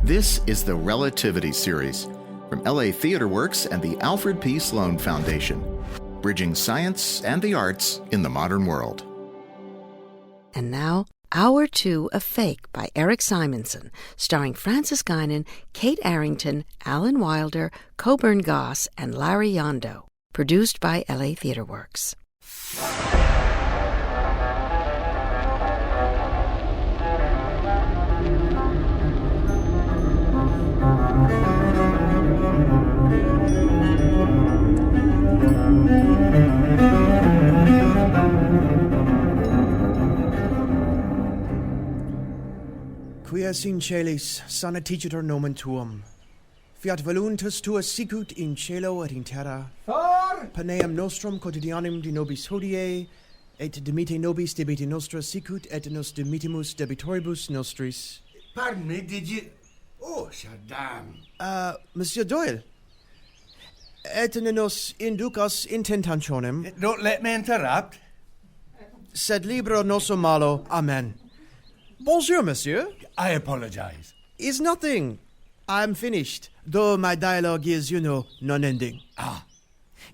This is the Relativity Series from LA Theatre Works and the Alfred P. Sloan Foundation, bridging science and the arts in the modern world. And now, Hour 2 of Fake by Eric Simonson, starring Francis Guinan, Kate Arrington, Alan Wilder, Coburn Goss, and Larry Yondo. Produced by LA Theatre Works. Quia sin celis sana ticitor nomen tuum. Fiat voluntas tua sicut in cielo et in terra. Paneum nostrum quotidianum de nobis hodie, et dimite nobis debite nostra sicut, et nos dimitimus debitoribus nostris. Pardon me, did you... Oh, Chardin. Monsieur Doyle. Et nos inducas intentionem. Don't let me interrupt. Sed libro nosso malo. Amen. Bonjour, monsieur. I apologize. Is nothing. I'm finished, though my dialogue is, non-ending. Ah.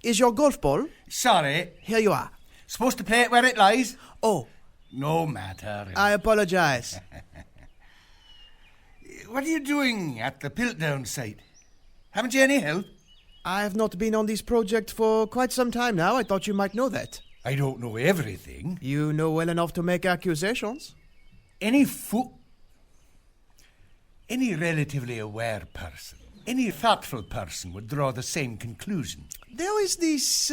Is your golf ball? Sorry. Here you are. Supposed to play it where it lies? Oh. No matter. I apologize. What are you doing at the Piltdown site? Haven't you any help? I have not been on this project for quite some time now. I thought you might know that. I don't know everything. You know well enough to make accusations. Any relatively aware person, any thoughtful person would draw the same conclusion. There is this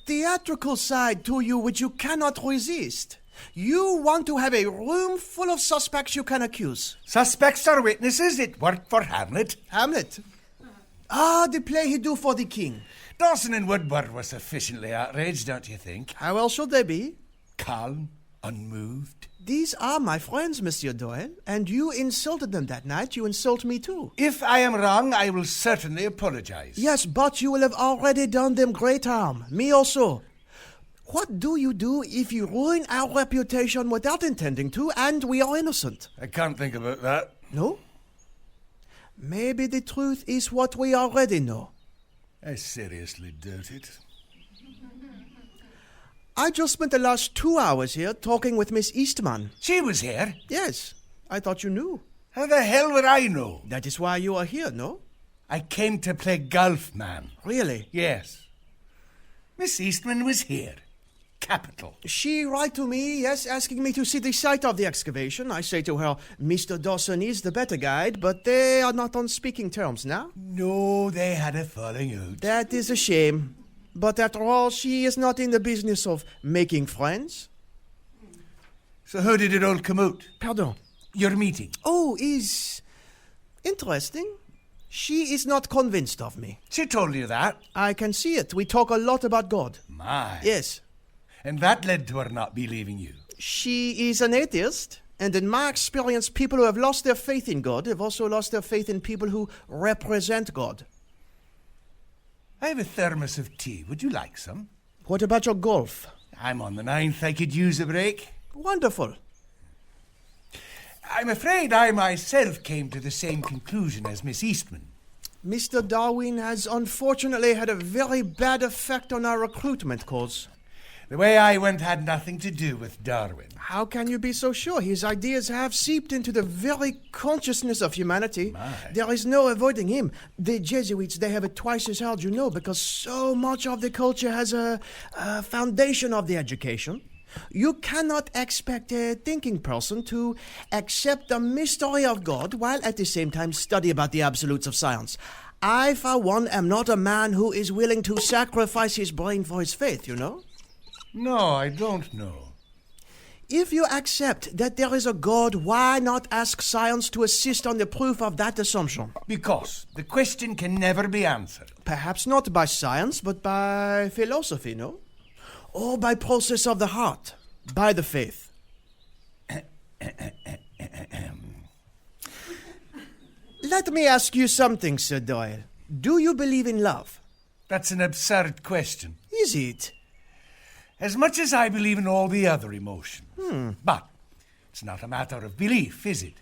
theatrical side to you which you cannot resist. You want to have a room full of suspects you can accuse. Suspects are witnesses. It worked for Hamlet. Hamlet? Ah, the play he do for the king. Dawson and Woodward were sufficiently outraged, don't you think? How else should they be? Calm, unmoved. These are my friends, Monsieur Doyle, and you insulted them that night. You insult me too. If I am wrong, I will certainly apologize. Yes, but you will have already done them great harm. Me also. What do you do if you ruin our reputation without intending to, and we are innocent? I can't think about that. No? Maybe the truth is what we already know. I seriously doubt it. I just spent the last 2 hours here talking with Miss Eastman. She was here? Yes. I thought you knew. How the hell would I know? That is why you are here, no? I came to play golf, man. Really? Yes. Miss Eastman was here. Capital. She write to me, yes, asking me to see the site of the excavation. I say to her, Mr. Dawson is the better guide, but they are not on speaking terms now. No, they had a falling out. That is a shame. But after all, she is not in the business of making friends. So how did it all come out? Pardon? Your meeting? Oh, is interesting. She is not convinced of me. She told you that? I can see it. We talk a lot about God. My. Yes. And that led to her not believing you? She is an atheist. And in my experience, people who have lost their faith in God have also lost their faith in people who represent God. I have a thermos of tea. Would you like some? What about your golf? I'm on the 9th. I could use a break. Wonderful. I'm afraid I myself came to the same conclusion as Miss Eastman. Mr. Darwin has unfortunately had a very bad effect on our recruitment cause. The way I went had nothing to do with Darwin. How can you be so sure? His ideas have seeped into the very consciousness of humanity. My. There is no avoiding him. The Jesuits, they have it twice as hard, because so much of the culture has a foundation of the education. You cannot expect a thinking person to accept the mystery of God while at the same time study about the absolutes of science. I, for one, am not a man who is willing to sacrifice his brain for his faith, No, I don't know. If you accept that there is a God, why not ask science to assist on the proof of that assumption? Because the question can never be answered. Perhaps not by science, but by philosophy, no? Or by process of the heart, by the faith. Let me ask you something, Sir Doyle. Do you believe in love? That's an absurd question. Is it? As much as I believe in all the other emotions. But it's not a matter of belief, is it?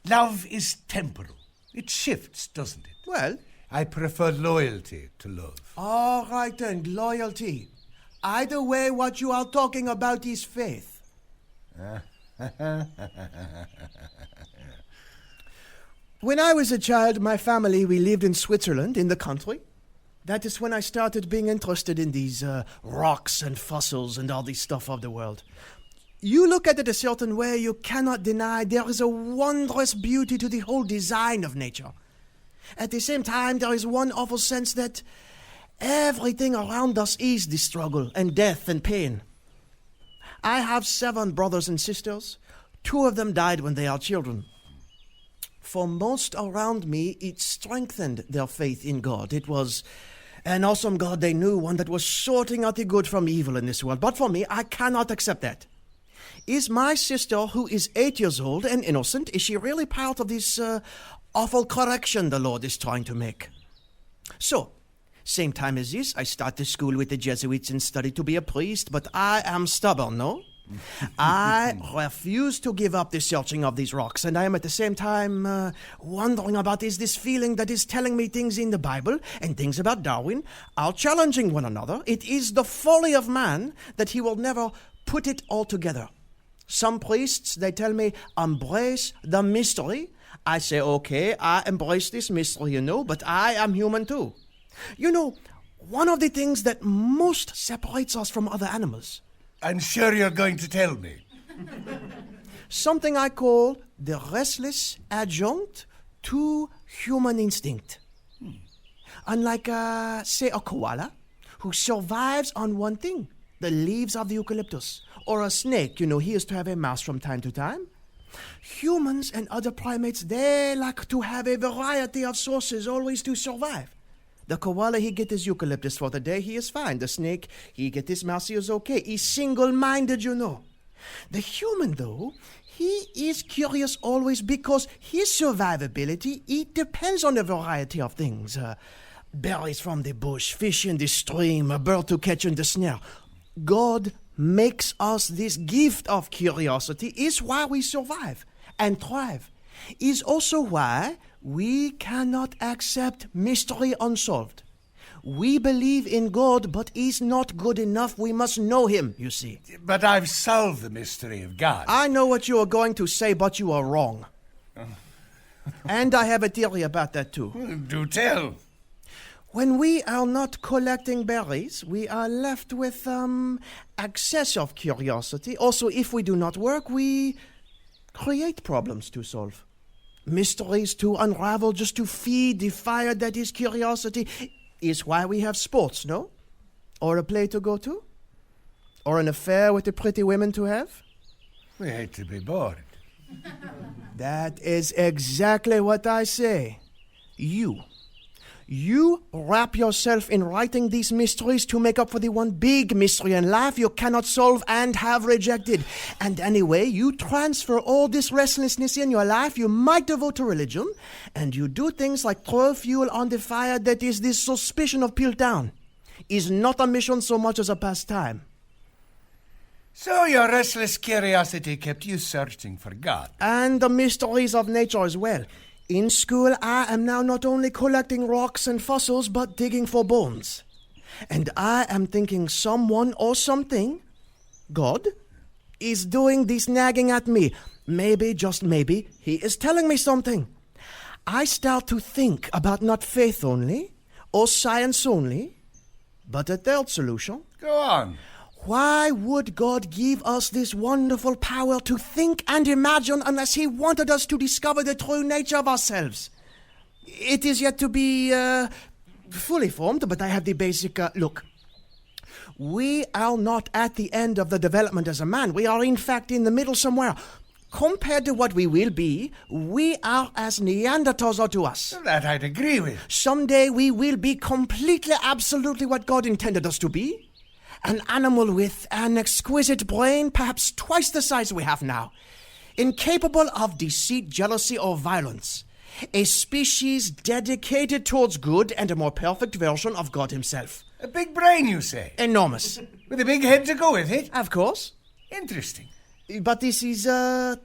Love is temporal. It shifts, doesn't it? Well, I prefer loyalty to love. all right then, loyalty. Either way, what you are talking about is faith. When I was a child, my family, we lived in Switzerland, in the country. That is when I started being interested in these rocks and fossils and all this stuff of the world. You look at it a certain way, you cannot deny there is a wondrous beauty to the whole design of nature. At the same time, there is one awful sense that everything around us is the struggle and death and pain. I have 7 brothers and sisters. 2 of them died when they are children. For most around me, it strengthened their faith in God. It was an awesome God they knew, one that was sorting out the good from evil in this world. But for me, I cannot accept that. Is my sister, who is 8 years old and innocent, is she really part of this awful correction the Lord is trying to make? So, same time as this, I started school with the Jesuits and studied to be a priest, but I am stubborn, no? I refuse to give up the searching of these rocks, and I am at the same time wondering about is this feeling that is telling me things in the Bible and things about Darwin are challenging one another. It is the folly of man that he will never put it all together. Some priests, they tell me, embrace the mystery. I say, okay, I embrace this mystery, but I am human too. One of the things that most separates us from other animals. I'm sure you're going to tell me. Something I call the restless adjunct to human instinct. Unlike, say, a koala, who survives on one thing, the leaves of the eucalyptus. Or a snake, he is to have a mouse from time to time. Humans and other primates, they like to have a variety of sources always to survive. The koala, he get his eucalyptus for the day, he is fine. The snake, he get his mouse, he is okay. He's single-minded, The human, though, he is curious always because his survivability, it depends on a variety of things. Berries from the bush, fish in the stream, a bird to catch in the snare. God makes us this gift of curiosity, is why we survive and thrive. Is also why we cannot accept mystery unsolved. We believe in God, but He's not good enough. We must know Him, you see. But I've solved the mystery of God. I know what you are going to say, but you are wrong. And I have a theory about that too. Do tell. When we are not collecting berries, we are left with excess of curiosity. Also, if we do not work, we create problems to solve. Mysteries to unravel, just to feed the fire that is curiosity, is why we have sports, no? Or a play to go to? Or an affair with the pretty women to have? We hate to be bored. That is exactly what I say. You wrap yourself in writing these mysteries to make up for the one big mystery in life you cannot solve and have rejected. And anyway, you transfer all this restlessness in your life, you might devote to religion, and you do things like throw fuel on the fire that is this suspicion of Piltdown. Is not a mission so much as a pastime. So your restless curiosity kept you searching for God. And the mysteries of nature as well. In school, I am now not only collecting rocks and fossils, but digging for bones. And I am thinking someone or something, God, is doing this nagging at me. Maybe, just maybe, He is telling me something. I start to think about not faith only, or science only, but a third solution. Go on. Why would God give us this wonderful power to think and imagine unless He wanted us to discover the true nature of ourselves? It is yet to be fully formed, but I have the basic look. We are not at the end of the development as a man. We are in fact in the middle somewhere. Compared to what we will be, we are as Neanderthals are to us. That I'd agree with. Someday we will be completely, absolutely what God intended us to be. An animal with an exquisite brain, perhaps twice the size we have now. Incapable of deceit, jealousy, or violence. A species dedicated towards good and a more perfect version of God Himself. A big brain, you say? Enormous. With a big head to go with it? Of course. Interesting. But this is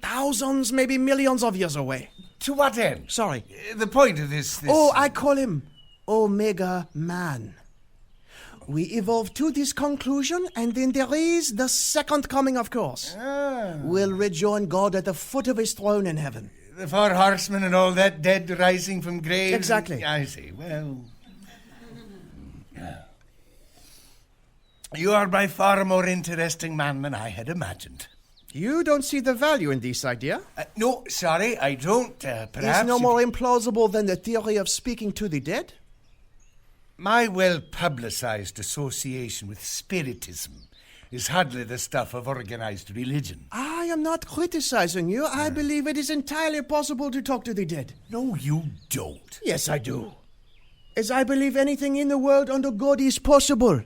thousands, maybe millions of years away. To what end? Sorry. The point of this... Oh, I call him Omega Man. We evolve to this conclusion, and then there is the second coming, of course. We'll rejoin God at the foot of his throne in heaven. The four horsemen and all that, dead rising from graves? Exactly. I see. Well... You are by far a more interesting man than I had imagined. You don't see the value in this idea? No, sorry, I don't. Perhaps... It's no more implausible than the theory of speaking to the dead? My well-publicized association with Spiritism is hardly the stuff of organized religion. I am not criticizing you. I believe it is entirely possible to talk to the dead. No, you don't. Yes, I do. As I believe anything in the world under God is possible.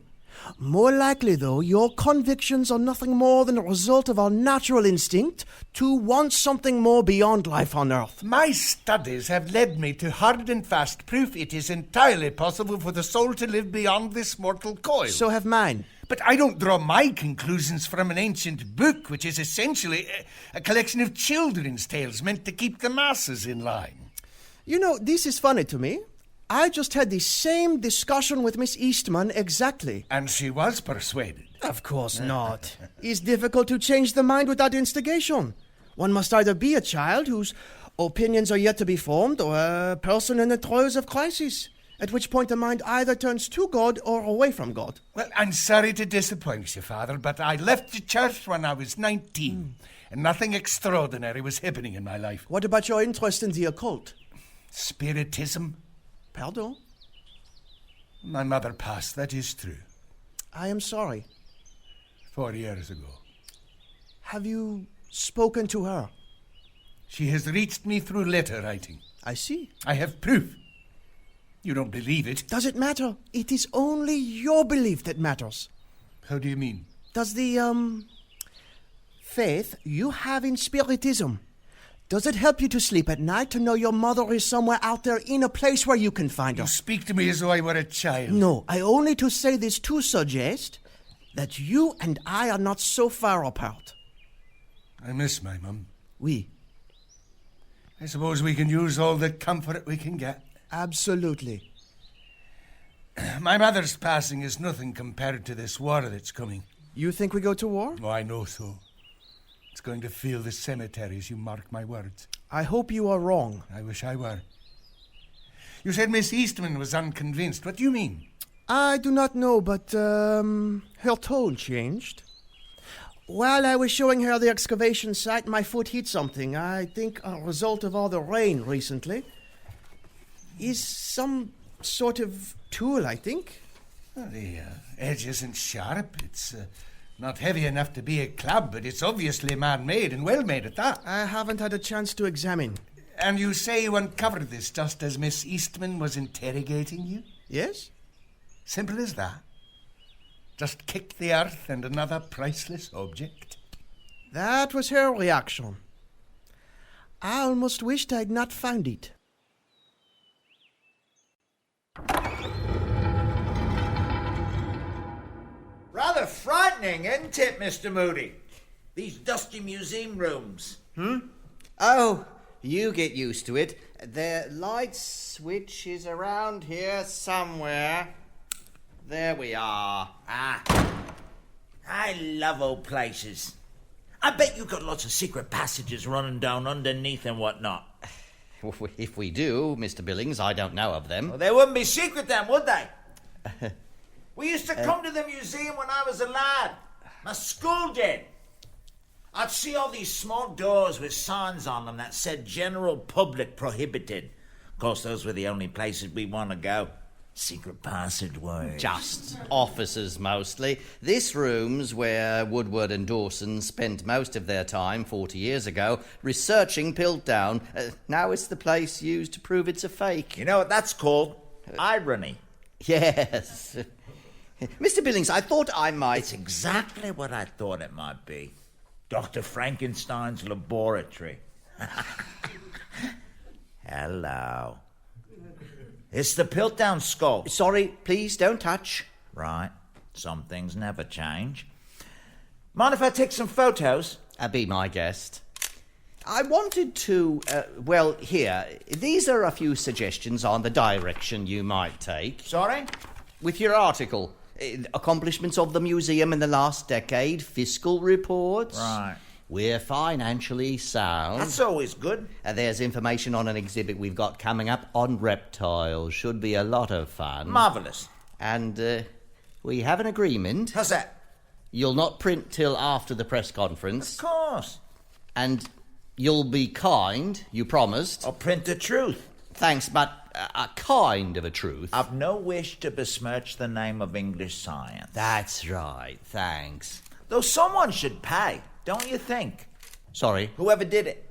More likely, though, your convictions are nothing more than a result of our natural instinct to want something more beyond life on Earth. My studies have led me to hard and fast proof it is entirely possible for the soul to live beyond this mortal coil. So have mine. But I don't draw my conclusions from an ancient book, which is essentially a collection of children's tales meant to keep the masses in line. You know, this is funny to me. I just had the same discussion with Miss Eastman exactly. And she was persuaded. Of course not. It's difficult to change the mind without instigation. One must either be a child whose opinions are yet to be formed, or a person in the throes of crisis, at which point the mind either turns to God or away from God. Well, I'm sorry to disappoint you, Father, but I left the church when I was 19, and nothing extraordinary was happening in my life. What about your interest in the occult? Spiritism? Pardon? My mother passed, that is true. I am sorry. 4 years ago. Have you spoken to her? She has reached me through letter writing. I see. I have proof. You don't believe it. Does it matter? It is only your belief that matters. How do you mean? Does the, faith you have in Spiritism, does it help you to sleep at night to know your mother is somewhere out there in a place where you can find her? You speak to me as though I were a child. No, I only to say this to suggest that you and I are not so far apart. I miss my mum. Oui. I suppose we can use all the comfort we can get. Absolutely. My mother's passing is nothing compared to this war that's coming. You think we go to war? Oh, I know so. It's going to fill the cemeteries, you mark my words. I hope you are wrong. I wish I were. You said Miss Eastman was unconvinced. What do you mean? I do not know, but, her tone changed. While I was showing her the excavation site, my foot hit something. I think a result of all the rain recently. Is some sort of tool, I think. Well, the edge isn't sharp. It's not heavy enough to be a club, but it's obviously man-made and well-made at that. I haven't had a chance to examine. And you say you uncovered this just as Miss Eastman was interrogating you? Yes? Simple as that. Just kicked the earth and another priceless object. That was her reaction. I almost wished I'd not found it. Rather frightening, isn't it, Mr. Moody? These dusty museum rooms. Oh, you get used to it. The light switch is around here somewhere. There we are. Ah, I love old places. I bet you've got lots of secret passages running down underneath and whatnot. If we do, Mr. Billings, I don't know of them. Well, they wouldn't be secret then, would they? We used to come to the museum when I was a lad. My school did. I'd see all these small doors with signs on them that said general public prohibited. Of course, those were the only places we want to go. Secret passageways. Just officers, mostly. This room's where Woodward and Dawson spent most of their time 40 years ago researching Piltdown. Now it's the place used to prove it's a fake. You know what that's called? Irony. Yes. Mr. Billings, I thought I might... It's exactly what I thought it might be. Dr. Frankenstein's laboratory. Hello. It's the Piltdown skull. Sorry, please don't touch. Right. Some things never change. Mind if I take some photos? Be my guest. I wanted to, here, these are a few suggestions on the direction you might take. Sorry? With your article, accomplishments of the museum in the last decade, fiscal reports. Right. We're financially sound. That's always good. There's information on an exhibit we've got coming up on reptiles. Should be a lot of fun. Marvellous. And we have an agreement. How's that? You'll not print till after the press conference. Of course. And you'll be kind, you promised. I'll print the truth. Thanks, but a kind of a truth. I've no wish to besmirch the name of English science. That's right, thanks. Though someone should pay, don't you think? Sorry? Whoever did it.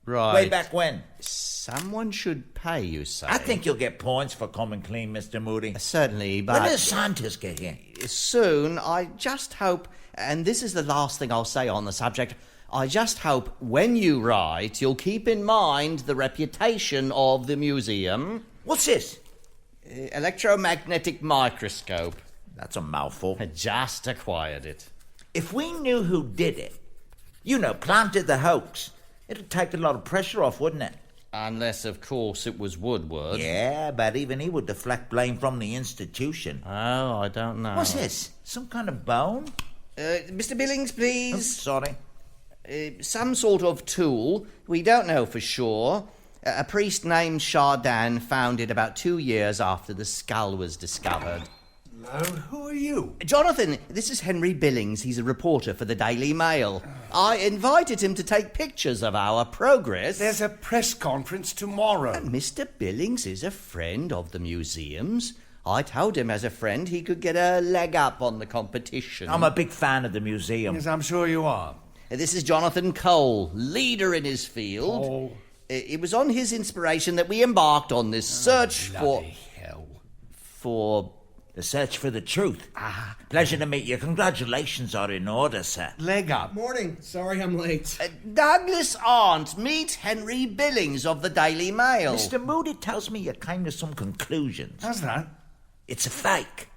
Right. Way back when. Someone should pay, you say? I think you'll get points for coming clean, Mr. Moody. Certainly, but... When does scientists get here? Soon, I just hope, and this is the last thing I'll say on the subject, I just hope when you write, you'll keep in mind the reputation of the museum. What's this? Electromagnetic microscope. That's a mouthful. I just acquired it. If we knew who did it, planted the hoax, it'd take a lot of pressure off, wouldn't it? Unless, of course, it was Woodward. Yeah, but even he would deflect blame from the institution. Oh, I don't know. What's this? Some kind of bone? Mr. Billings, please. Sorry. Some sort of tool. We don't know for sure. A priest named Chardin found it about 2 years after the skull was discovered. Hello, who are you? Jonathan, this is Henry Billings. He's a reporter for the Daily Mail. I invited him to take pictures of our progress. There's a press conference tomorrow. Mr. Billings is a friend of the museum's. I told him as a friend he could get a leg up on the competition. I'm a big fan of the museum. Yes, I'm sure you are. This is Jonathan Cole, leader in his field. Oh. It was on his inspiration that we embarked on this search Bloody hell. for... The search for the truth. Pleasure to meet you. Congratulations are in order, sir. Leg up. Morning. Sorry I'm late. Douglas Arnt, meet Henry Billings of the Daily Mail. Mr. Moody tells me you're kind of some conclusions. How's that? It's a fake.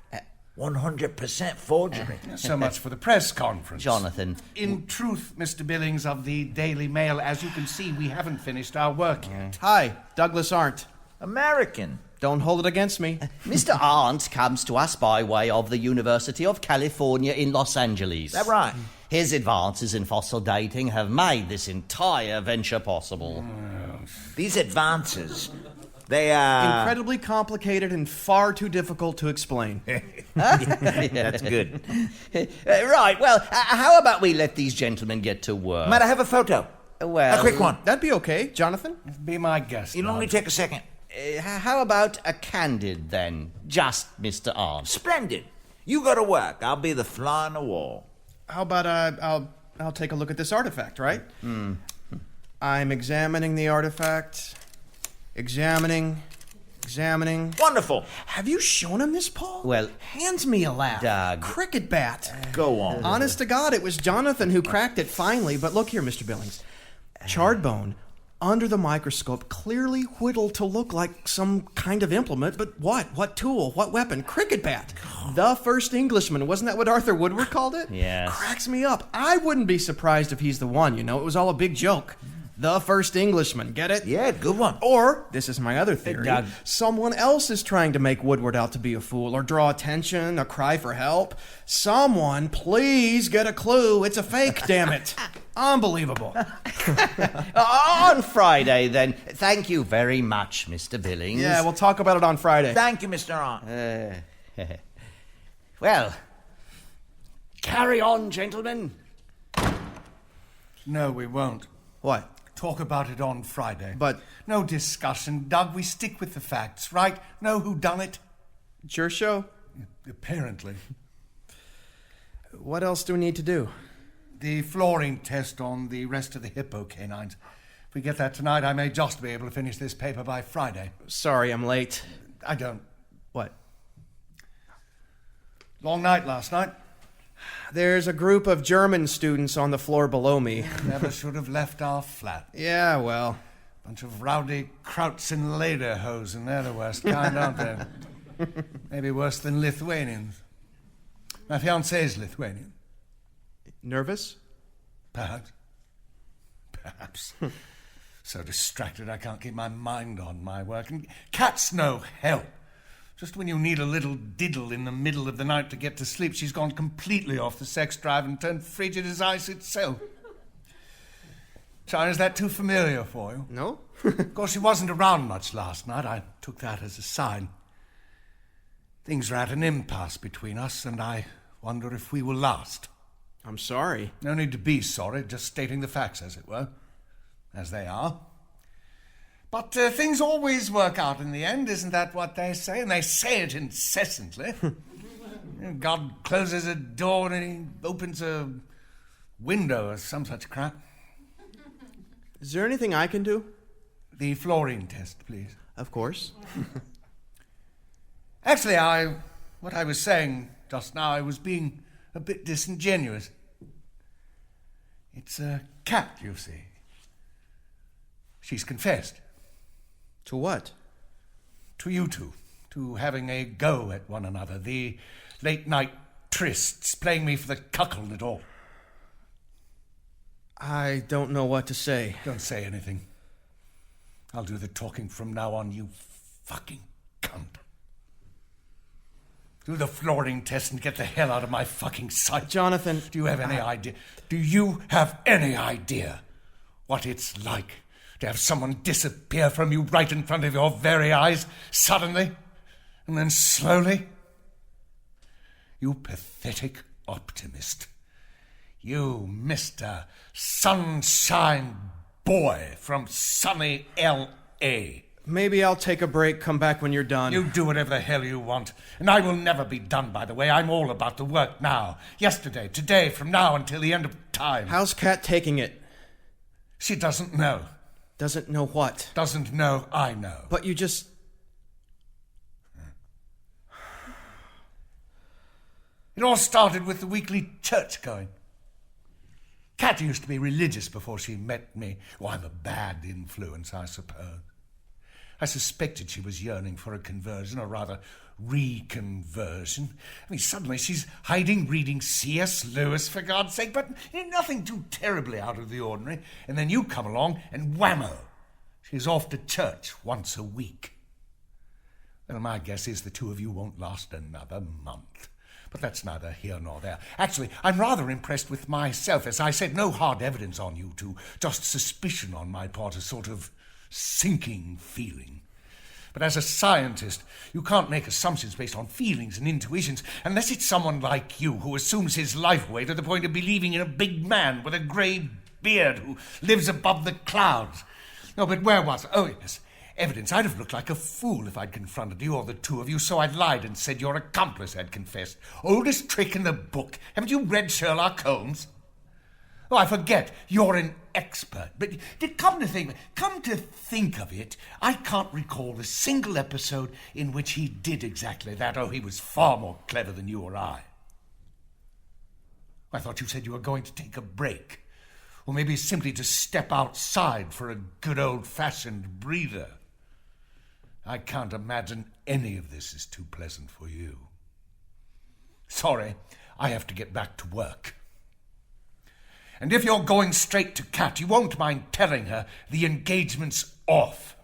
100% forgery. So much for the press conference. Jonathan. In truth, Mr. Billings of the Daily Mail, as you can see, we haven't finished our work yet. Hi, Douglas Arnt. American. Don't hold it against me. Mr. Arnt comes to us by way of the University of California in Los Angeles. Is that right? His advances in fossil dating have made this entire venture possible. These advances, they are... Incredibly complicated and far too difficult to explain. That's good. Right, well, how about we let these gentlemen get to work? Might I have a photo? Well, A quick one. That'd be okay, Jonathan. Be my guest. It'll only take a second. How about a candid, then? Just Mr. Arnt. Splendid. You go to work. I'll be the fly on the wall. How about I'll take a look at this artifact, right? I'm examining the artifact. Examining. Wonderful. Have you shown him this, Paul? Well, hands me a laugh. Doug. Cricket bat. Go on. Honest to God, it was Jonathan who cracked it finally. But look here, Mr. Billings. Charred bone, under the microscope, clearly whittled to look like some kind of implement. But what? What tool? What weapon? Cricket bat. The first Englishman. Wasn't that what Arthur Woodward called it? Yes. Cracks me up. I wouldn't be surprised if he's the one, It was all a big joke. The first Englishman. Get it? Yeah, good one. Or, this is my other theory, Doug. someone else is trying to make Woodward out to be a fool or draw attention, or cry for help. Someone, please get a clue. It's a fake, damn it. Unbelievable. On Friday, then. Thank you very much, Mr. Billings. Yeah, we'll talk about it on Friday. Thank you, Mr. Arnt. Well, carry on, gentlemen. No, we won't. What? Talk about it on Friday. But- No discussion, Doug. We stick with the facts, right? Know who done it? It's your show. Apparently. What else do we need to do? The flooring test on the rest of the hippo canines. If we get that tonight, I may just be able to finish this paper by Friday. Sorry, I'm late. I don't. What? Long night last night. There's a group of German students on the floor below me. Never should have left our flat. Yeah, well. Bunch of rowdy krauts and lederhosen. They're the worst kind, aren't they? Maybe worse than Lithuanians. My fiancée's Lithuanian. Nervous? Perhaps. perhaps. So distracted I can't keep my mind on my work. And Kat's no help. Just when you need a little diddle in the middle of the night to get to sleep, she's gone completely off the sex drive and turned frigid as ice itself. China, is that too familiar for you? No? Of course, she wasn't around much last night. I took that as a sign. Things are at an impasse between us, and I wonder if we will last. I'm sorry. No need to be sorry, just stating the facts, as it were. As they are. But things always work out in the end, isn't that what they say? And they say it incessantly. God closes a door and he opens a window or some such crap. Is there anything I can do? The fluorine test, please. Of course. Actually, what I was saying just now, I was being a bit disingenuous. It's a cat, you see. She's confessed. To what? To you two. To having a go at one another. The late-night trysts, playing me for the cuckold and all. I don't know what to say. Don't say anything. I'll do the talking from now on, you fucking cunt. Do the flooring test and get the hell out of my fucking sight. Jonathan... Do you have any idea? Do you have any idea what it's like to have someone disappear from you right in front of your very eyes, suddenly, and then slowly? You pathetic optimist. You, Mr. Sunshine Boy from sunny L.A. Maybe I'll take a break, come back when you're done. You do whatever the hell you want. And I will never be done, by the way. I'm all about the work now. Yesterday, today, from now until the end of time. How's Kat taking it? She doesn't know. Doesn't know what? Doesn't know I know. But you just... It all started with the weekly church going. Kat used to be religious before she met me. Oh, I'm a bad influence, I suppose. I suspected she was yearning for a conversion, or rather, reconversion. I mean, suddenly she's hiding reading C.S. Lewis, for God's sake, but nothing too terribly out of the ordinary. And then you come along, and whammo, she's off to church once a week. Well, my guess is the two of you won't last another month. But that's neither here nor there. Actually, I'm rather impressed with myself. As I said, no hard evidence on you two, just suspicion on my part, a sort of sinking feeling. But as a scientist, you can't make assumptions based on feelings and intuitions unless it's someone like you who assumes his life away to the point of believing in a big man with a grey beard who lives above the clouds. No, but where was I? Oh, yes. Evidence. I'd have looked like a fool if I'd confronted you or the two of you, so I lied and said your accomplice had confessed. Oldest trick in the book. Haven't you read Sherlock Holmes? Oh, I forget. You're an expert. But come to think of it, I can't recall a single episode in which he did exactly that. Oh, he was far more clever than you or I. I thought you said you were going to take a break. Or maybe simply to step outside for a good old-fashioned breather. I can't imagine any of this is too pleasant for you. Sorry, I have to get back to work. And if you're going straight to Kat, you won't mind telling her the engagement's off.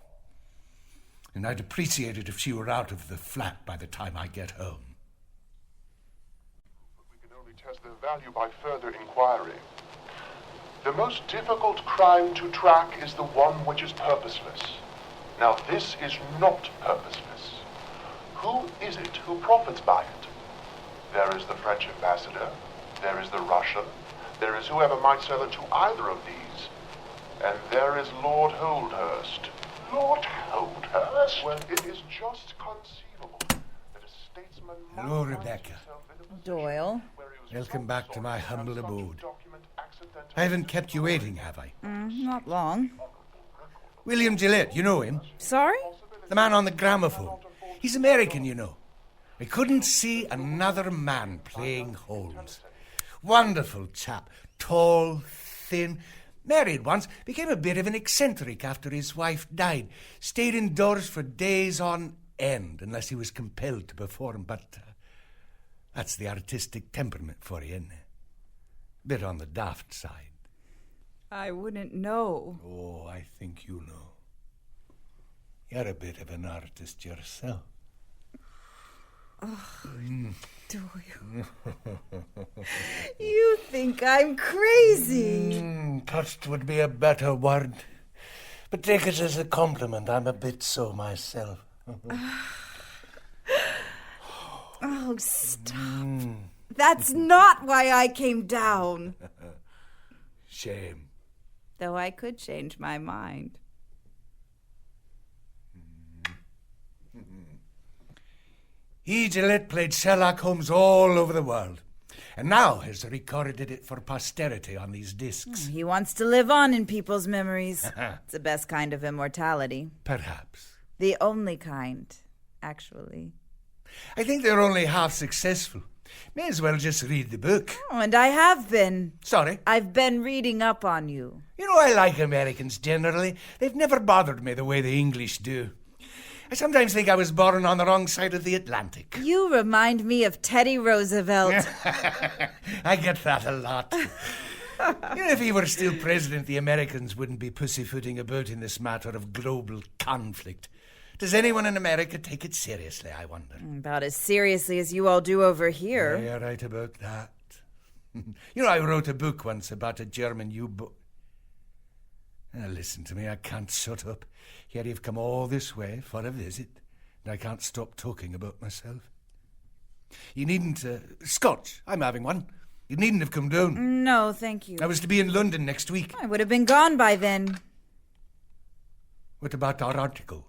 And I'd appreciate it if she were out of the flat by the time I get home. But we can only test their value by further inquiry. The most difficult crime to track is the one which is purposeless. Now this is not purposeless. Who is it who profits by it? There is the French ambassador, there is the Russian, there is whoever might sell it to either of these, and there is Lord Holdhurst. Lord Holdhurst? Well, it is just conceivable that a statesman might Hello, find Rebecca. himself in a position Doyle. where he was Welcome back to my responsible for humble such abode. document accidentally I haven't kept you waiting, have I? Not long. William Gillette, you know him? Sorry? The man on the gramophone. He's American, you know. I couldn't see another man playing Holmes. Wonderful chap. Tall, thin. Married once. Became a bit of an eccentric after his wife died. Stayed indoors for days on end, unless he was compelled to perform. But that's the artistic temperament for you, isn't it? Bit on the daft side. I wouldn't know. Oh, I think you know. You're a bit of an artist yourself. Doyle. You think I'm crazy. Touched would be a better word. But take it as a compliment. I'm a bit so myself. Oh, stop. That's not why I came down. Shame. Though I could change my mind. Gillette played Sherlock Holmes all over the world, and now has recorded it for posterity on these discs. He wants to live on in people's memories. It's the best kind of immortality. Perhaps. The only kind, actually. I think they're only half successful. May as well just read the book. Oh, and I have been. Sorry? I've been reading up on you. You know, I like Americans generally. They've never bothered me the way the English do. I sometimes think I was born on the wrong side of the Atlantic. You remind me of Teddy Roosevelt. I get that a lot. If he were still president, the Americans wouldn't be pussyfooting about in this matter of global conflict. Does anyone in America take it seriously, I wonder? About as seriously as you all do over here. Yeah, you're right about that. I wrote a book once about a German U-boat. Now, listen to me, I can't shut up. Here you've come all this way for a visit, and I can't stop talking about myself. You needn't... Scotch, I'm having one. You needn't have come down. No, thank you. I was to be in London next week. I would have been gone by then. What about our article?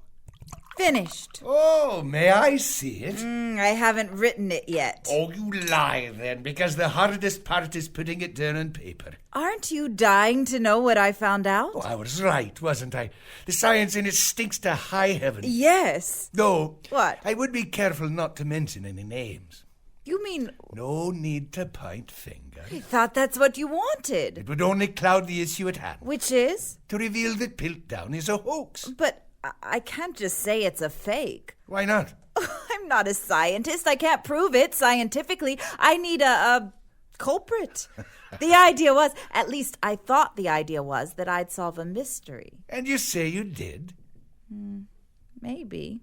Finished. Oh, may I see it? I haven't written it yet. Oh, you lie then, because the hardest part is putting it down on paper. Aren't you dying to know what I found out? Oh, I was right, wasn't I? The science in it stinks to high heaven. Yes. Though, What? I would be careful not to mention any names. You mean... No need to point fingers. I thought that's what you wanted. It would only cloud the issue at hand. Which is? To reveal that Piltdown is a hoax. But I can't just say it's a fake. Why not? I'm not a scientist. I can't prove it scientifically. I need a culprit. The idea was, at least I thought the idea was, that I'd solve a mystery. And you say you did? Maybe.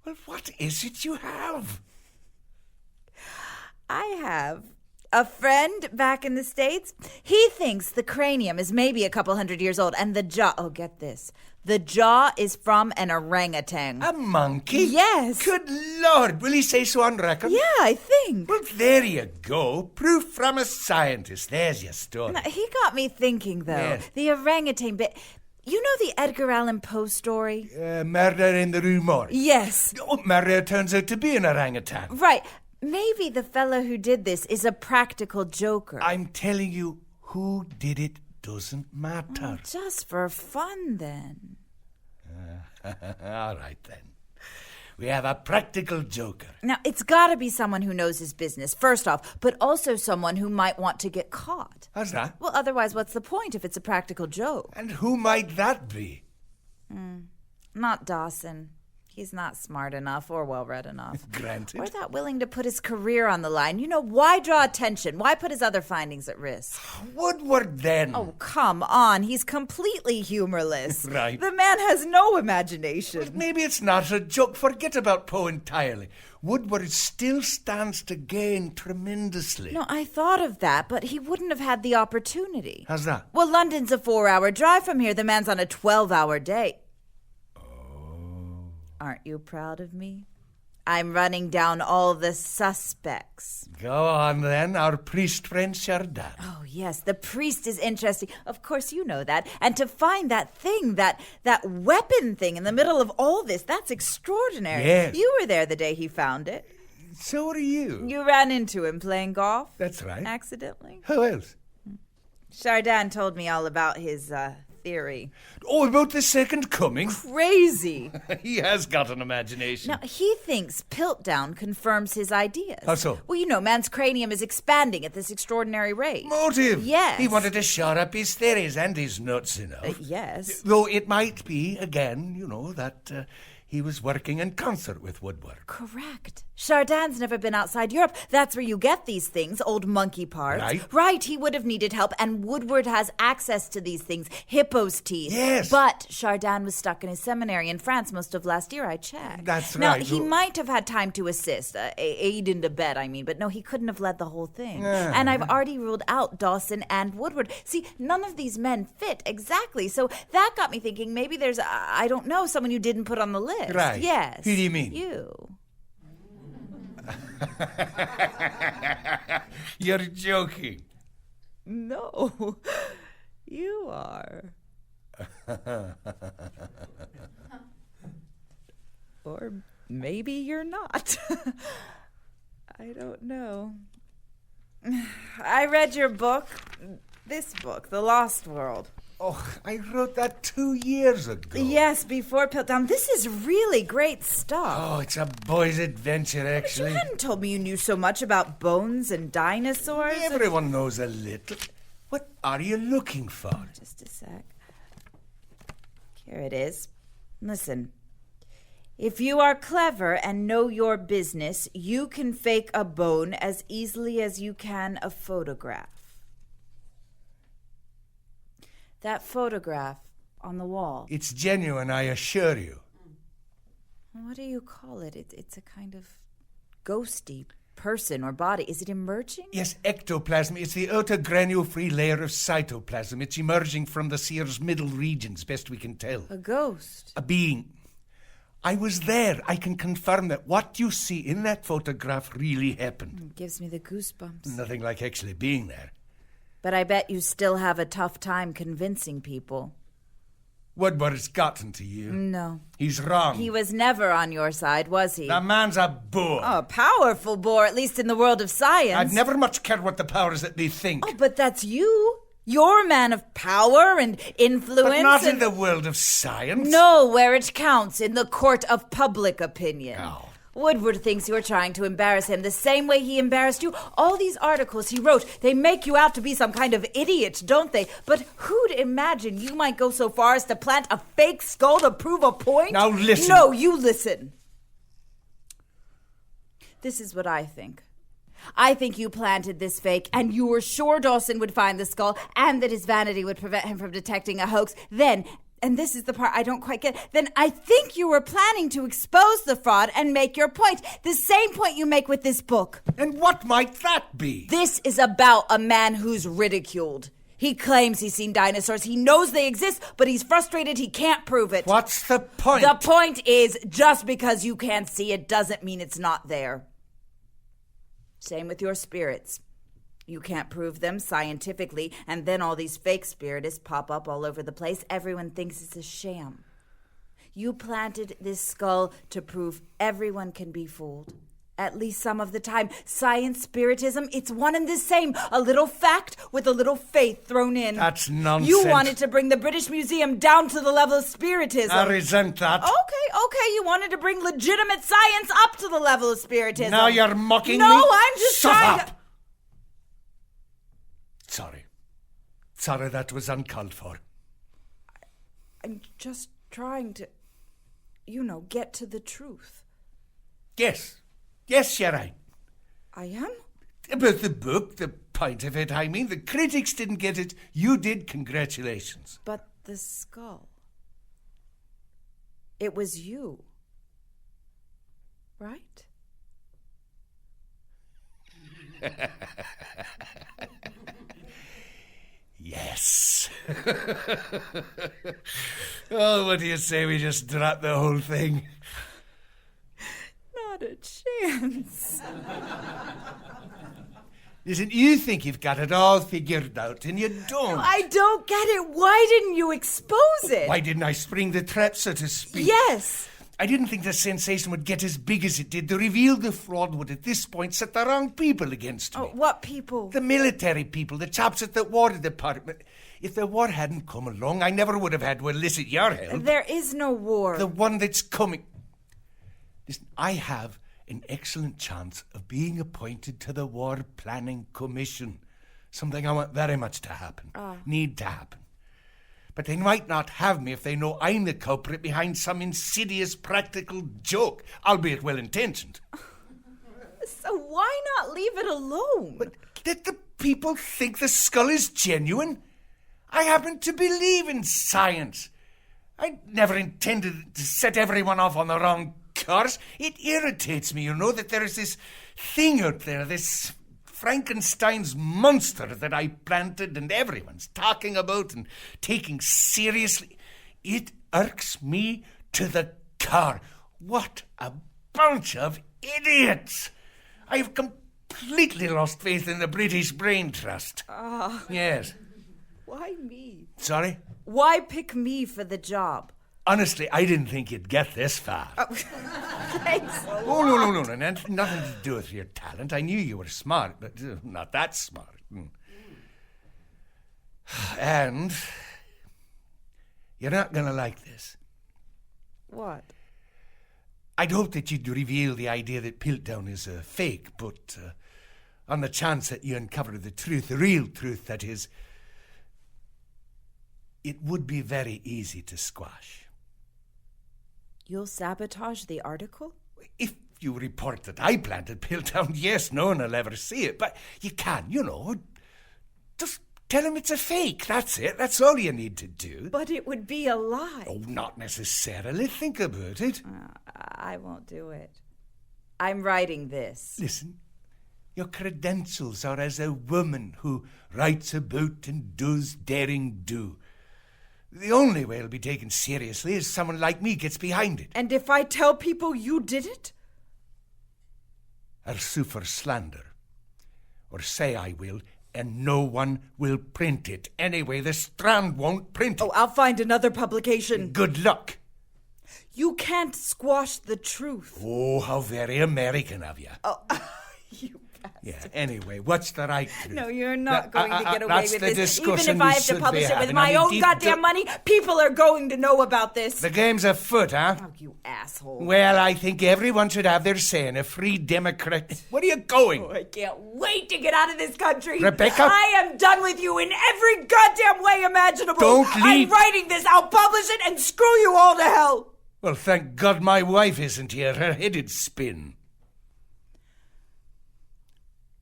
Well, what is it you have? I have a friend back in the States. He thinks the cranium is maybe a couple 100 years old, and the jaw, oh, get this, the jaw is from an orangutan. A monkey? Yes. Good Lord, will he say so on record? Yeah, I think. Well, there you go. Proof from a scientist. There's your story. Now, he got me thinking, though. Yes. The orangutan bit. You know the Edgar Allan Poe story? Murder in the Rue Morgue. Yes. Oh, murder turns out to be an orangutan. Right. Maybe the fellow who did this is a practical joker. I'm telling you, who did it doesn't matter. Just for fun, then. All right, then. We have a practical joker. Now, it's got to be someone who knows his business, first off, but also someone who might want to get caught. How's that? Well, otherwise, what's the point if it's a practical joke? And who might that be? Not Dawson. He's not smart enough or well-read enough. Granted. Or that willing to put his career on the line. Why draw attention? Why put his other findings at risk? Woodward, then. Oh, come on. He's completely humorless. Right. The man has no imagination. Maybe it's not a joke. Forget about Poe entirely. Woodward still stands to gain tremendously. No, I thought of that, but he wouldn't have had the opportunity. How's that? Well, London's a 4-hour drive from here. The man's on a 12-hour day. Aren't you proud of me? I'm running down all the suspects. Go on, then. Our priest friend Chardin. Oh, yes, the priest is interesting. Of course you know that. And to find that thing, that weapon thing in the middle of all this, that's extraordinary. Yes. You were there the day he found it. So are you. You ran into him playing golf? That's right. Accidentally? Who else? Chardin told me all about his theory. Oh, about the second coming? Crazy. He has got an imagination. Now, he thinks Piltdown confirms his ideas. How so? Well, man's cranium is expanding at this extraordinary rate. Motive? Yes. He wanted to shore up his theories and his nuts enough. Yes. Though it might be, again, that he was working in concert with Woodward. Correct. Chardin's never been outside Europe. That's where you get these things, old monkey parts. Right. Right, he would have needed help, and Woodward has access to these things, hippo's teeth. Yes. But Chardin was stuck in his seminary in France most of last year, I checked. That's now, right. he might have had time to assist, aid in the bed, but no, he couldn't have led the whole thing. And I've already ruled out Dawson and Woodward. See, none of these men fit exactly, so that got me thinking maybe there's, I don't know, someone you didn't put on the list. Right. Yes. Who do you mean? You. You're joking. No, you are. Or maybe you're not. I don't know. I read your book, this book, The Lost World. Oh, I wrote that 2 years ago. Yes, before Piltdown. This is really great stuff. Oh, it's a boy's adventure, actually. You hadn't told me you knew so much about bones and dinosaurs. Everyone knows a little. What are you looking for? Just a sec. Here it is. Listen. If you are clever and know your business, you can fake a bone as easily as you can a photograph. That photograph on the wall. It's genuine, I assure you. What do you call it? It's a kind of ghosty person or body. Is it emerging? Yes, ectoplasm. It's the outer granule-free layer of cytoplasm. It's emerging from the seer's middle regions, best we can tell. A ghost. A being. I was there. I can confirm that what you see in that photograph really happened. It gives me the goosebumps. Nothing like actually being there. But I bet you still have a tough time convincing people. Woodward's gotten to you. No. He's wrong. He was never on your side, was he? The man's a bore. Oh, a powerful bore, at least in the world of science. I've never much cared what the powers that be think. Oh, but that's you. You're a man of power and influence. But not in the world of science. No, where it counts, in the court of public opinion. Oh. Woodward thinks you're trying to embarrass him the same way he embarrassed you. All these articles he wrote, they make you out to be some kind of idiot, don't they? But who'd imagine you might go so far as to plant a fake skull to prove a point? Now listen. No, you listen. This is what I think. I think you planted this fake, and you were sure Dawson would find the skull, and that his vanity would prevent him from detecting a hoax. Then, and this is the part I don't quite get, then I think you were planning to expose the fraud and make your point. The same point you make with this book. And what might that be? This is about a man who's ridiculed. He claims he's seen dinosaurs. He knows they exist, but he's frustrated he can't prove it. What's the point? The point is, just because you can't see it doesn't mean it's not there. Same with your spirits. You can't prove them scientifically, and then all these fake spiritists pop up all over the place. Everyone thinks it's a sham. You planted this skull to prove everyone can be fooled. At least some of the time. Science, spiritism, it's one and the same. A little fact with a little faith thrown in. That's nonsense. You wanted to bring the British Museum down to the level of spiritism. I resent that. Okay, you wanted to bring legitimate science up to the level of spiritism. Now you're mocking me? No, I'm just Shut trying up! Sorry, that was uncalled for. I'm just trying to, get to the truth. Yes, you're right. I am? About the book, the point of it, the critics didn't get it. You did, congratulations. But the skull. It was you. Right? Yes. Oh, what do you say we just drop the whole thing? Not a chance. Listen, you think you've got it all figured out, and you don't. I don't get it. Why didn't you expose it? Why didn't I spring the trap, so to speak? Yes. I didn't think the sensation would get as big as it did. To reveal the fraud would at this point set the wrong people against me. Oh, what people? The military people, the chaps at the War Department. If the war hadn't come along, I never would have had to elicit your help. There is no war. The one that's coming. Listen, I have an excellent chance of being appointed to the War Planning Commission. Something I want very much to happen. Need to happen. But they might not have me if they know I'm the culprit behind some insidious practical joke, albeit well-intentioned. So why not leave it alone? But let the people think the skull is genuine. I happen to believe in science. I never intended to set everyone off on the wrong course. It irritates me, that there is this thing out there, this Frankenstein's monster that I planted and everyone's talking about and taking seriously. It irks me to the core. What a bunch of idiots! I've completely lost faith in the British Brain Trust. Yes. Why me? Sorry? Why pick me for the job? Honestly, I didn't think you'd get this far. Thanks a Oh, lot. no. Nothing to do with your talent. I knew you were smart, but not that smart. And you're not going to like this. What? I'd hoped that you'd reveal the idea that Piltdown is a fake, but on the chance that you uncover the truth, the real truth, that is, it would be very easy to squash. You'll sabotage the article? If you report that I planted Piltdown, yes, no one will ever see it. But you can, just tell him it's a fake. That's it. That's all you need to do. But it would be a lie. Oh, not necessarily. Think about it. I won't do it. I'm writing this. Listen, your credentials are as a woman who writes about and does daring do. The only way it'll be taken seriously is someone like me gets behind it. And if I tell people you did it? I'll sue for slander. Or say I will, and no one will print it. Anyway, the Strand won't print it. Oh, I'll find another publication. Good luck. You can't squash the truth. Oh, how very American of you. Oh, you bastard. Yeah, anyway, what's the right truth? No, you're not going to get away that's with the this. Even discussion if I we have to should publish be it with having. my I mean, own goddamn money, people are going to know about this. The game's afoot, huh? Oh, you asshole. Well, I think everyone should have their say in a free democrat. Where are you going? Oh, I can't wait to get out of this country. Rebecca? I am done with you in every goddamn way imaginable. Don't leave. I'm writing this. I'll publish it and screw you all to hell. Well, thank God my wife isn't here. Her head'd spin.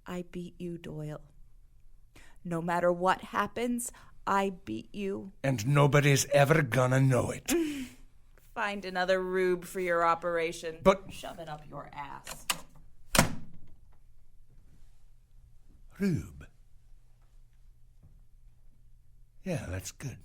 I beat you, Doyle. No matter what happens, I beat you. And nobody's ever gonna know it. Find another rube for your operation. But... Shove it up your ass. Rube. Yeah, that's good.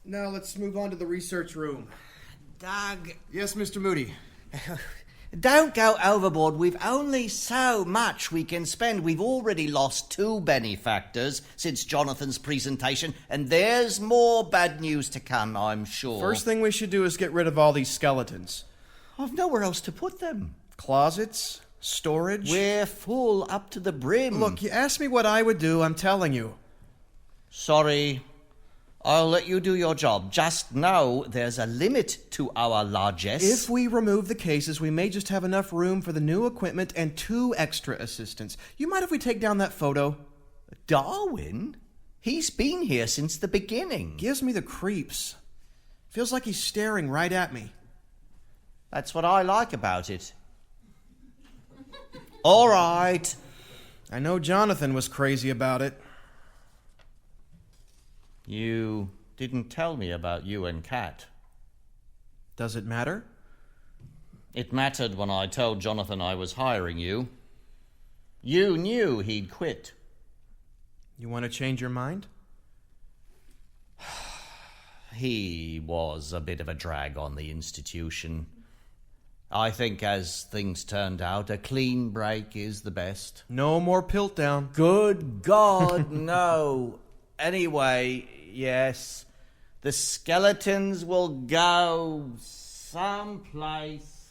Now let's move on to the research room. Doug, Yes, Mr. Moody. don't go overboard. We've only so much we can spend. We've already lost 2 benefactors since Jonathan's presentation, and there's more bad news to come, I'm sure. First thing we should do is get rid of all these skeletons. I've nowhere else to put them. Closets, storage. We're full up to the brim. Look, you asked me what I would do, I'm telling you. Sorry. I'll let you do your job. Just know there's a limit to our largesse. If we remove the cases, we may just have enough room for the new equipment and 2 extra assistants. You mind if we take down that photo? Darwin? He's been here since the beginning. Gives me the creeps. Feels like he's staring right at me. That's what I like about it. All right. I know Jonathan was crazy about it. You didn't tell me about you and Kat. Does it matter? It mattered when I told Jonathan I was hiring you. You knew he'd quit. You want to change your mind? He was a bit of a drag on the institution. I think, as things turned out, a clean break is the best. No more Piltdown. Good God, no. Anyway, yes, the skeletons will go someplace.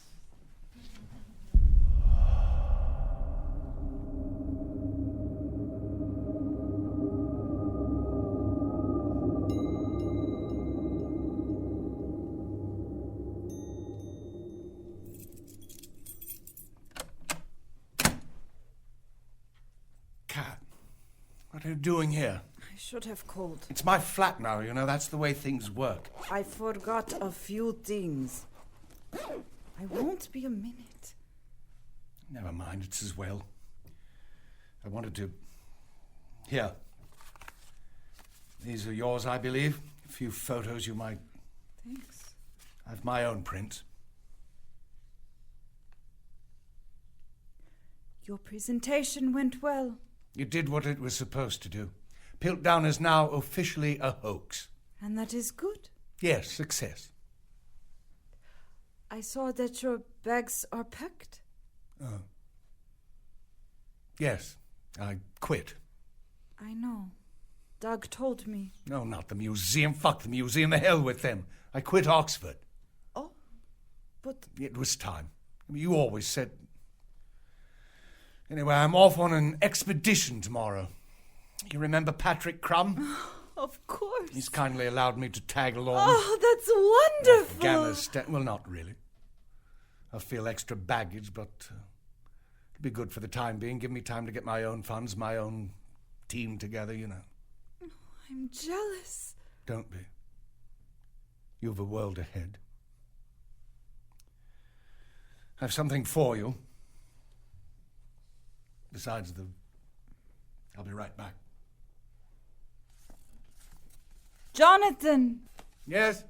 Cat, what are you doing here? I should have called. It's my flat now, you know. That's the way things work. I forgot a few things. I won't be a minute. Never mind, it's as well. I wanted to... Here. These are yours, I believe. A few photos you might... Thanks. I've my own prints. Your presentation went well. It did what it was supposed to do. Piltdown is now officially a hoax. And that is good. Yes, success. I saw that your bags are packed. Oh. Yes, I quit. I know. Doug told me. No, not the museum. Fuck the museum. The hell with them. I quit Oxford. Oh, but... It was time. You always said... Anyway, I'm off on an expedition tomorrow. You remember Patrick Crumb? Of course. He's kindly allowed me to tag along. Oh, that's wonderful. Well, not really. I'll feel extra baggage, but it'll be good for the time being. Give me time to get my own funds, my own team together, you know. I'm jealous. Don't be. You've a world ahead. I've something for you. Besides the... I'll be right back. Jonathan! Yes?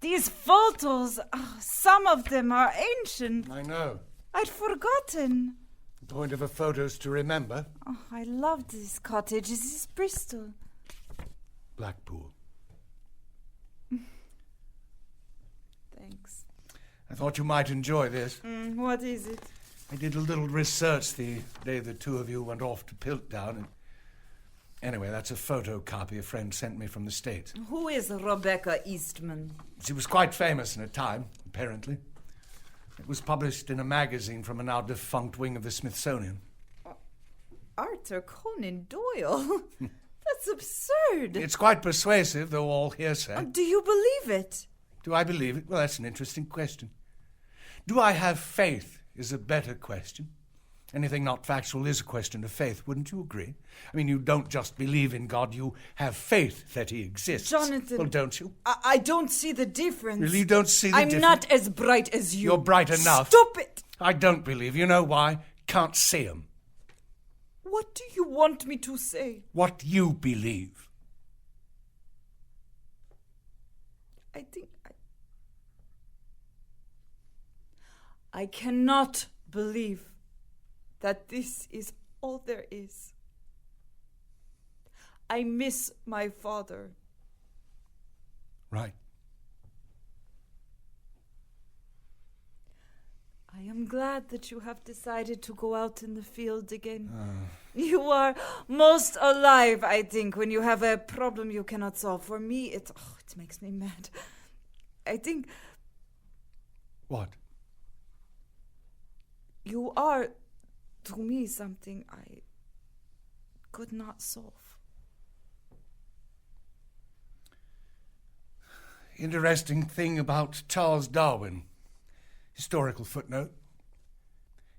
These photos, some of them are ancient. I know. I'd forgotten. The point of a photo's to remember. Oh, I love this cottage. This is Bristol. Blackpool. Thanks. I thought you might enjoy this. What is it? I did a little research the day the two of you went off to Piltdown. And anyway, that's a photocopy a friend sent me from the States. Who is Rebecca Eastman? She was quite famous in her time, apparently. It was published in a magazine from a now defunct wing of the Smithsonian. Arthur Conan Doyle? That's absurd. It's quite persuasive, though all hearsay. Do you believe it? Do I believe it? Well, that's an interesting question. Do I have faith is a better question. Anything not factual is a question of faith, wouldn't you agree? I mean, you don't just believe in God, you have faith that he exists. Jonathan... Well, don't you? I don't see the difference. Really, you don't see the difference? I'm not as bright as you. You're bright enough. Stop it! I don't believe. You know why? Can't see 'em. What do you want me to say? What you believe. I think I cannot believe that this is all there is. I miss my father. Right. I am glad that you have decided to go out in the field again. You are most alive, I think, when you have a problem you cannot solve. For me, it makes me mad. I think... What? You are, to me, something I could not solve. Interesting thing about Charles Darwin. Historical footnote.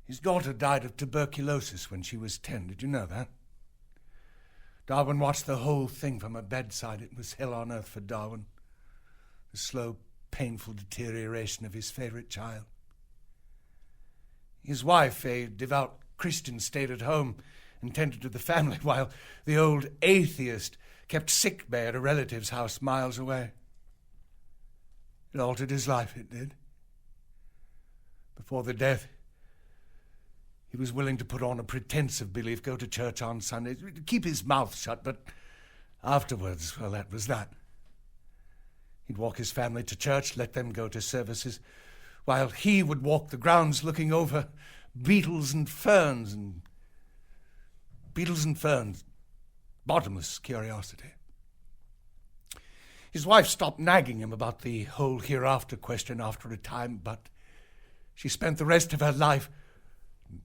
His daughter died of tuberculosis when she was 10. Did you know that? Darwin watched the whole thing from her bedside. It was hell on earth for Darwin. The slow, painful deterioration of his favorite child. His wife, a devout Christian, stayed at home and tended to the family while the old atheist kept sick bay at a relative's house miles away. It altered his life, it did. Before the death, he was willing to put on a pretense of belief, go to church on Sundays, keep his mouth shut, but afterwards, well, that was that. He'd walk his family to church, let them go to services, while he would walk the grounds looking over beetles and ferns, bottomless curiosity. His wife stopped nagging him about the whole hereafter question after a time, but she spent the rest of her life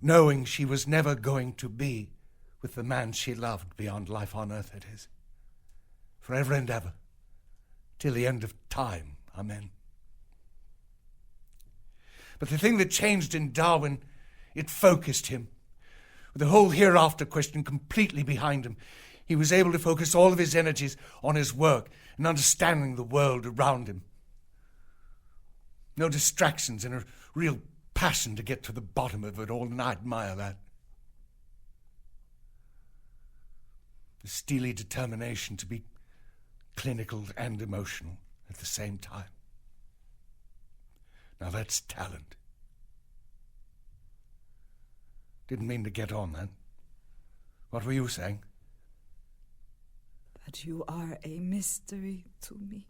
knowing she was never going to be with the man she loved beyond life on earth, that is. Forever and ever. Till the end of time. Amen. But the thing that changed in Darwin, it focused him. With the whole hereafter question completely behind him, he was able to focus all of his energies on his work and understanding the world around him. No distractions and a real passion to get to the bottom of it all, and I admire that. The steely determination to be clinical and emotional at the same time. Now that's talent. Didn't mean to get on then. What were you saying? But you are a mystery to me.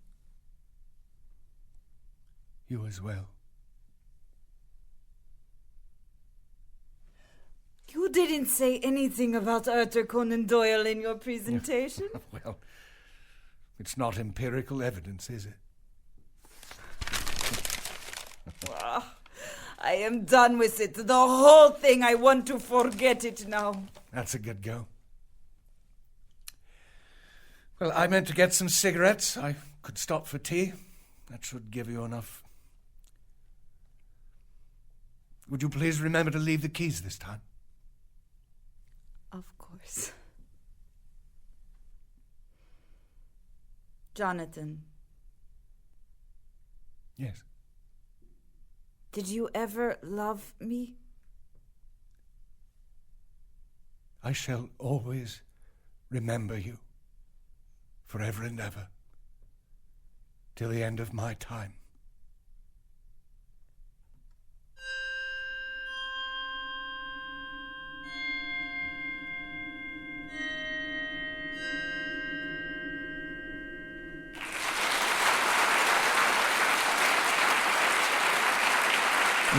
You as well. You didn't say anything about Arthur Conan Doyle in your presentation. Well, it's not empirical evidence, is it? I am done with it. The whole thing. I want to forget it now. That's a good go. Well, I meant to get some cigarettes. I could stop for tea. That should give you enough. Would you please remember to leave the keys this time? Of course. Jonathan. Yes. Did you ever love me? I shall always remember you, forever and ever, till the end of my time.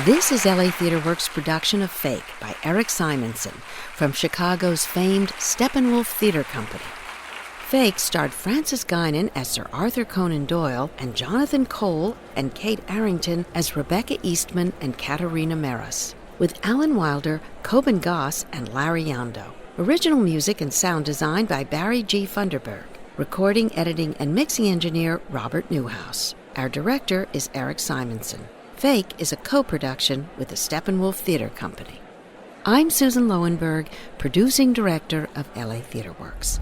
This is LA Theatre Works' production of Fake by Eric Simonson from Chicago's famed Steppenwolf Theatre Company. Fake starred Francis Guinan as Sir Arthur Conan Doyle and Jonathan Cole and Kate Arrington as Rebecca Eastman and Katarina Maris, with Alan Wilder, Coburn Goss, and Larry Yondo. Original music and sound design by Barry G. Funderburg. Recording, editing, and mixing engineer Robert Newhouse. Our director is Eric Simonson. Fake is a co-production with the Steppenwolf Theatre Company. I'm Susan Loewenberg, producing director of LA Theatre Works.